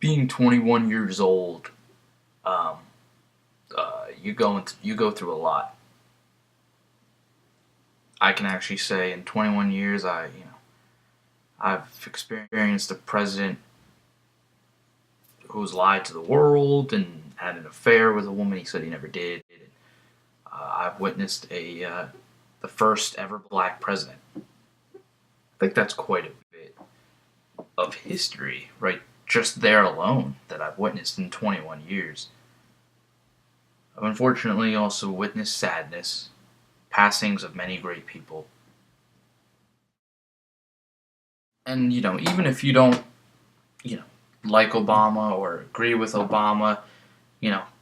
being 21 years old, um, you go through a lot. I can actually say in 21 years, I've experienced a president who's lied to the world and had an affair with a woman he said he never did. I've witnessed the first ever black president. I think that's quite a bit of history, right? Just there alone that I've witnessed in 21 years. I've unfortunately also witnessed sadness, passings of many great people. And, even if you don't, you know, like Obama or agree with Obama,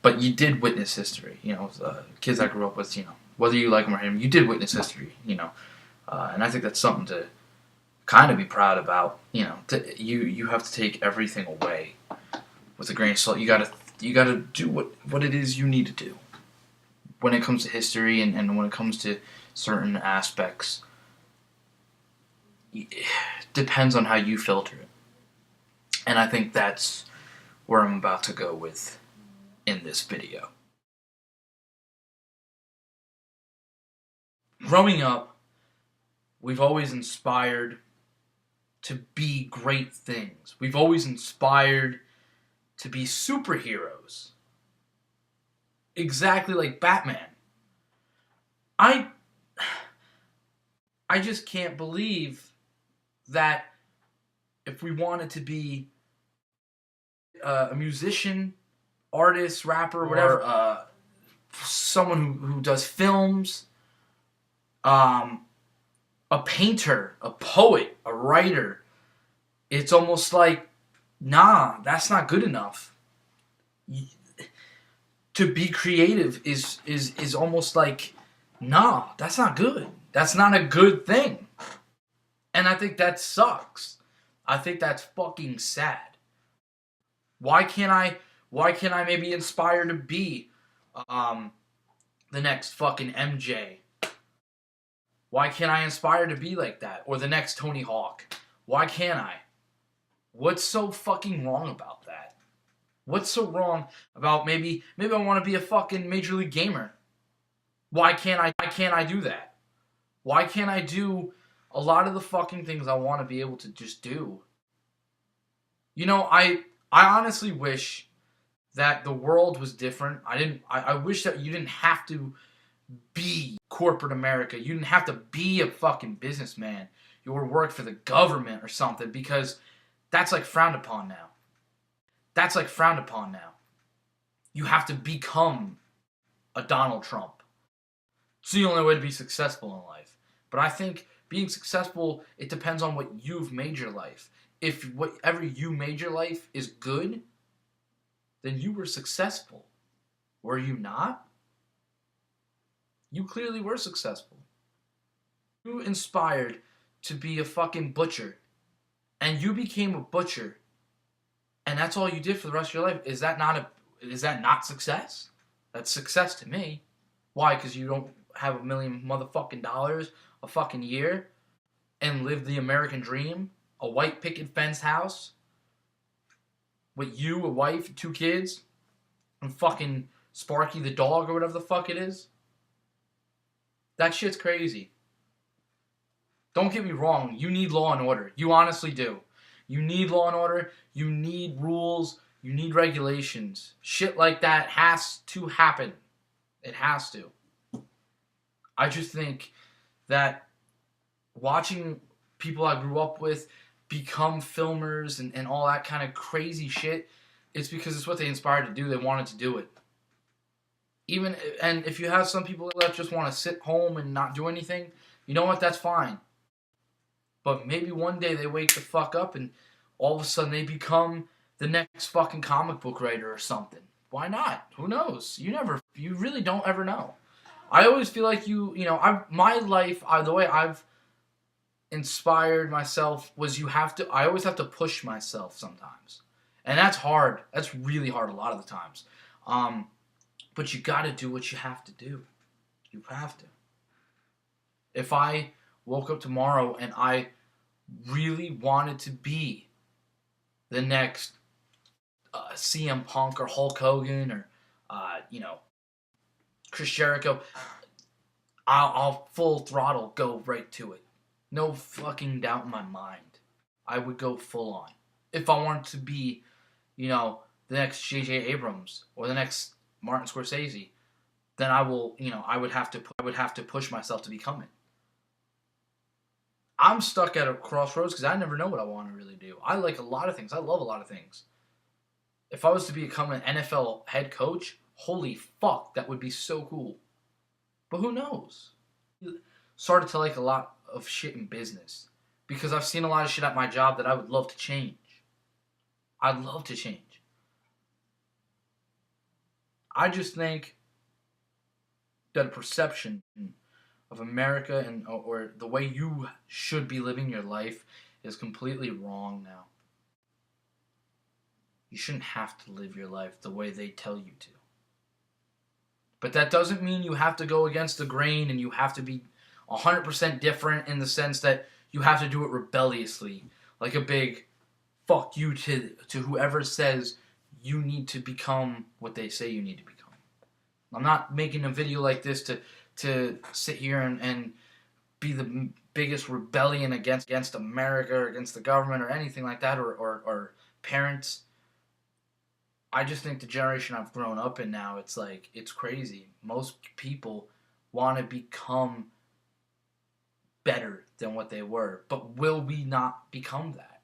but you did witness history. The kids I grew up with, whether you like him or him, you did witness history. And I think that's something to kind of be proud about. You have to take everything away with a grain of salt. You gotta do what it is you need to do when it comes to history and when it comes to certain aspects. It depends on how you filter it, and I think that's where I'm about to go with in this video. Growing up, we've always inspired to be great things. We've always inspired to be superheroes. Exactly like Batman. I just can't believe that if we wanted to be a musician, artist, rapper, whatever, someone who does films, a painter, a poet, a writer, it's almost like, nah, that's not good enough. To be creative is almost like, nah, that's not good. That's not a good thing. And I think that sucks. I think that's fucking sad. Why can't I maybe inspire to be the next fucking MJ? Why can't I inspire to be like that? Or the next Tony Hawk? Why can't I? What's so fucking wrong about that? What's so wrong about maybe I want to be a fucking major league gamer? Why can't I do that? Why can't I do a lot of the fucking things I want to be able to just do? I honestly wish that the world was different. I wish that you didn't have to be corporate America. You didn't have to be a fucking businessman. You would work for the government or something, because that's like frowned upon now. That's like frowned upon now. You have to become a Donald Trump. It's the only way to be successful in life. But I think being successful, it depends on what you've made your life. If whatever you made your life is good, then you were successful. Were you not? You clearly were successful. You inspired to be a fucking butcher, and you became a butcher, and that's all you did for the rest of your life. Is that not success? That's success to me. Why? Because you don't have $1 million motherfucking dollars a fucking year and live the American dream? A white picket fence house with you, a wife, 2 kids, and fucking Sparky the dog or whatever the fuck it is? That shit's crazy. Don't get me wrong. You need law and order. You honestly do. You need law and order. You need rules. You need regulations. Shit like that has to happen. It has to. I just think that watching people I grew up with become filmers and all that kind of crazy shit, it's because it's what they inspired to do. They wanted to do it. And if you have some people that just want to sit home and not do anything, you know what? That's fine. But maybe one day they wake the fuck up and all of a sudden they become the next fucking comic book writer or something. Why not? Who knows? You really don't ever know. I always feel like my life, the way I've inspired myself was I always have to push myself sometimes. And that's hard. That's really hard a lot of the times. But you got to do what you have to do. You have to. If I woke up tomorrow and I really wanted to be the next CM Punk or Hulk Hogan or Chris Jericho, I'll full throttle go right to it. No fucking doubt in my mind. I would go full on. If I wanted to be, the next J.J. Abrams or the next Martin Scorsese, then I will, I would have to push myself to become it. I'm stuck at a crossroads because I never know what I want to really do. I like a lot of things. I love a lot of things. If I was to become an NFL head coach, holy fuck, that would be so cool. But who knows? Started to like a lot of shit in business because I've seen a lot of shit at my job that I would love to change. I'd love to change. I just think that a perception of America or the way you should be living your life is completely wrong now. You shouldn't have to live your life the way they tell you to. But that doesn't mean you have to go against the grain and you have to be 100% different in the sense that you have to do it rebelliously. Like a big fuck you to whoever says you need to become what they say you need to become. I'm not making a video like this to sit here and be the biggest rebellion against America or against the government or anything like that or parents. I just think the generation I've grown up in now, it's like, it's crazy. Most people want to become better than what they were. But will we not become that?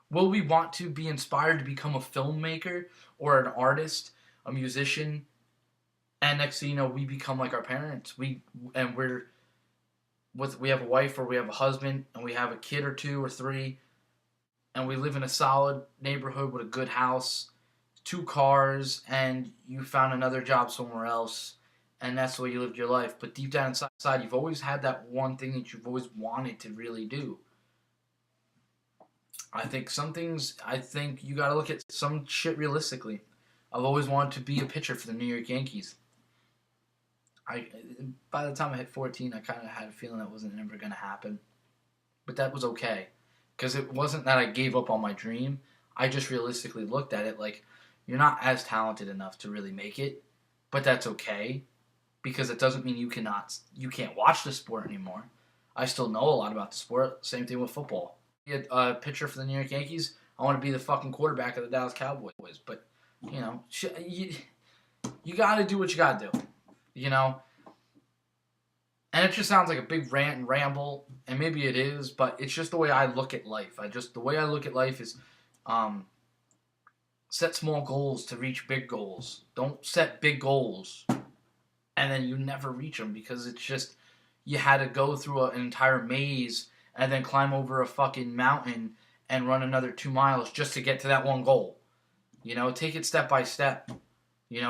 Will we want to be inspired to become a filmmaker or an artist, a musician? And next thing you know, we become like our parents. We have a wife or we have a husband and we have a kid or two or three. And we live in a solid neighborhood with a good house, 2 cars, and you found another job somewhere else, and that's the way you lived your life. But deep down inside, you've always had that one thing that you've always wanted to really do. I think you gotta look at some shit realistically. I've always wanted to be a pitcher for the New York Yankees. By the time I hit 14, I kind of had a feeling that wasn't ever gonna happen. But that was okay. Because it wasn't that I gave up on my dream. I just realistically looked at it like, you're not as talented enough to really make it, but that's okay, because it doesn't mean you can't watch the sport anymore. I still know a lot about the sport. Same thing with football. Be a pitcher for the New York Yankees. I want to be the fucking quarterback of the Dallas Cowboys. But you got to do what you got to do. And it just sounds like a big rant and ramble, and maybe it is, but it's just the way I look at life. The way I look at life is, set small goals to reach big goals. Don't set big goals and then you never reach them because it's just, you had to go through an entire maze and then climb over a fucking mountain and run another 2 miles just to get to that one goal. Take it step by step.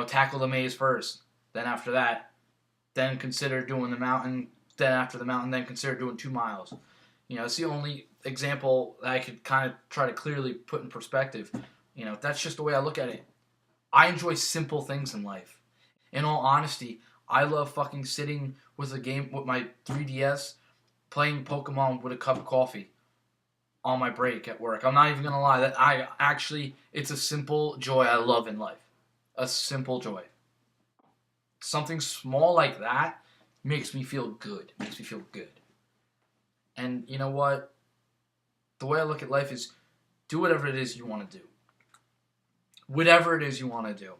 Tackle the maze first. Then after that, then consider doing the mountain. Then after the mountain, then consider doing 2 miles. It's the only example that I could kind of try to clearly put in perspective. That's just the way I look at it. I enjoy simple things in life. In all honesty, I love fucking sitting with my 3DS, playing Pokemon with a cup of coffee on my break at work. I'm not even gonna lie. It's a simple joy I love in life. A simple joy. Something small like that makes me feel good. And you know what? The way I look at life is, do whatever it is you want to do. Whatever it is you want to do.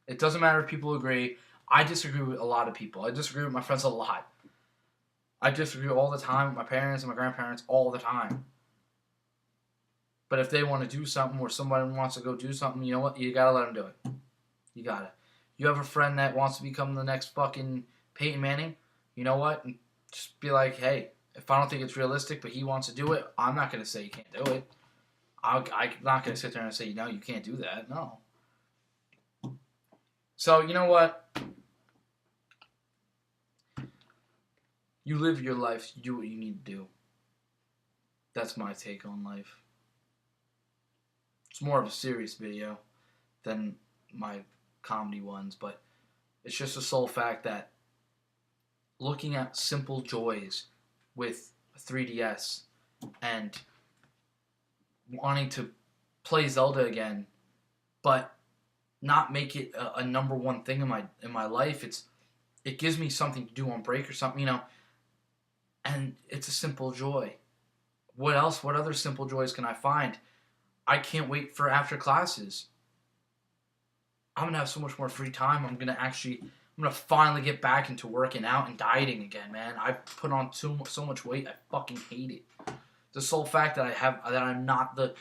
It doesn't matter if people agree. I disagree with a lot of people. I disagree with my friends a lot. I disagree all the time with my parents and my grandparents all the time. But if they want to do something or somebody wants to go do something, you know what? You gotta let them do it. You gotta. You have a friend that wants to become the next fucking Peyton Manning, you know what? Just be like, hey, if I don't think it's realistic but he wants to do it, I'm not going to say you can't do it. I'm not going to sit there and say, no, you can't do that. No. So, you know what? You live your life. You do what you need to do. That's my take on life. It's more of a serious video than my comedy ones, but it's just a sole fact that looking at simple joys with a 3DS and wanting to play Zelda again but not make it a number one thing in my life. It gives me something to do on break or something, and it's a simple joy. What else? What other simple joys can I find? I can't wait for after classes. I'm gonna have so much more free time. I'm gonna finally get back into working out and dieting again, man. I put on so much weight. I fucking hate it. The sole fact that I'm not the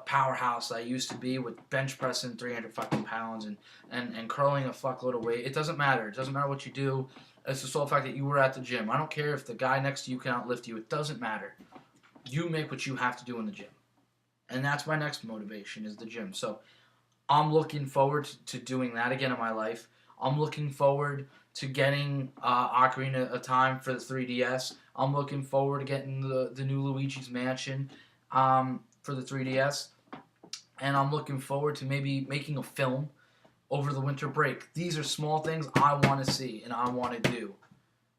powerhouse I used to be with bench pressing 300 fucking pounds and curling a fuckload of weight. It doesn't matter. It doesn't matter what you do. It's the sole fact that you were at the gym. I don't care if the guy next to you can outlift you. It doesn't matter. You make what you have to do in the gym. And that's my next motivation is the gym. So I'm looking forward to doing that again in my life. I'm looking forward to getting Ocarina of Time for the 3DS. I'm looking forward to getting the new Luigi's Mansion for the 3DS. And I'm looking forward to maybe making a film over the winter break. These are small things I want to see and I want to do.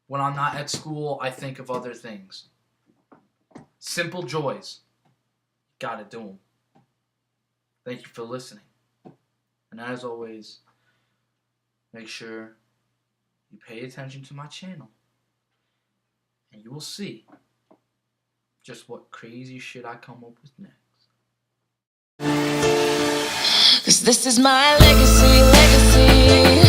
When I'm not at school, I think of other things. Simple joys. Gotta do them. Thank you for listening. And as always, make sure you pay attention to my channel. And you will see just what crazy shit I come up with next. 'Cause this is my legacy.